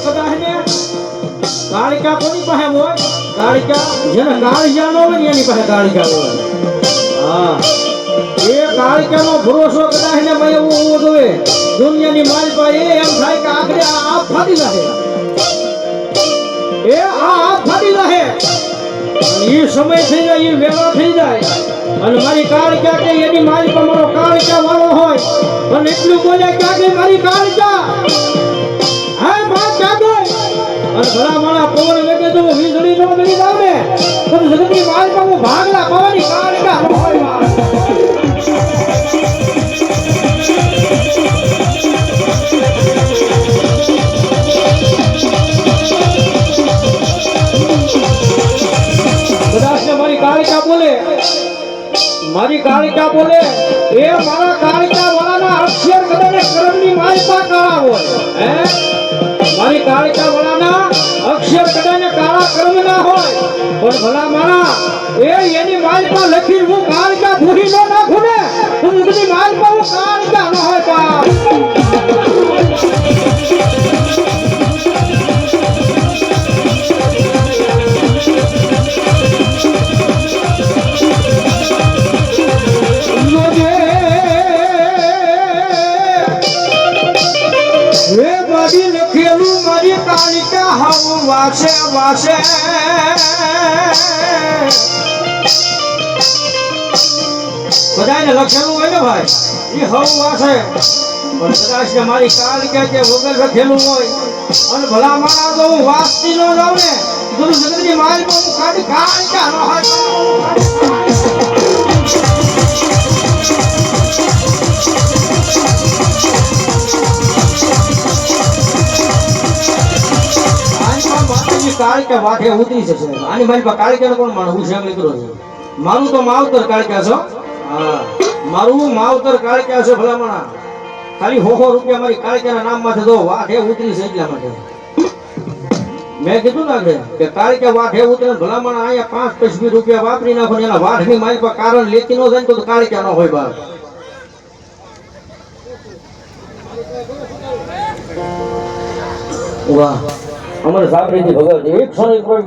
કદાચ ને કાળિકા કોની પાસે હોય કાળિકા જેને કાળિયા ન હોય એની પાસે કાળિકા હોય હા એ કાળિકાનો ભરોસો કદાચ ને ભાઈ એવું હોવો જોઈએ દુનિયાની માલ પર એમ થાય કે આખરે આ ફાડી રહે એ આ ફાડી રહે એ સમય થઈ જાય એ વેળા થઈ જાય અને મારી કાળિકા કે એની માલ પર મારો કાળિકા વાળો હોય અને એટલું બોલે કે મારી કાળિકા હા બા કાગળ અને ભલા મારા પવન વેગે તો વીજળી નો મેલી જાવ ને તો જગતની માલ પર હું ભાગલા પવનની કાળિકા નો હોય મારી કાળિકા બોલે એ મારા કાળિકા વાળાના અક્ષર કદાચ કર્મની માલપા કાળા હોય હે મારી કાળિકા વાળાના અક્ષર કદાચ કાળા કર્મના હોય પણ ભલા મારા એ એની માલપા લખી હું કાળિકા ભૂલી ન નાખું ને તો બધી માલપા હું કાળિકા ન હોય પા કાળિકા હવું વાસે વાસે બધાને લખેલું હોય ને ભાઈ એ હવું વાસે પણ કદાચ મારી કાળિકા કે વગર લખેલું હોય અને ભલા મારા તો હું વાસતી ન જાઉં ને બધું જગતની મારી હું ખાલી કાળિકા ન હોય કાળિકા વાઠે ઉતરી જશે આની મારી પાસે કાળિકા કોણ માણસ હું શેમ નીકળો છું મારું તો માવતર કાળિકા છો હા મારું માવતર કાળિકા છે ભલામણા ખાલી 100 રૂપિયા મારી કાળિકાના નામ માંથી દો વાઠે ઉતરી છે એટલા માટે મેં કીધું ને કે કાળિકા વાઠે ઉતરે ભલામણા અહીંયા 5-20 રૂપિયા વાપરી નાખો એના વાઠની મારી પાસે કારણ લેતી ન જાય તો કાળિકા ન હોય બાર વાહ અમારે સાબરીજી ભગત 101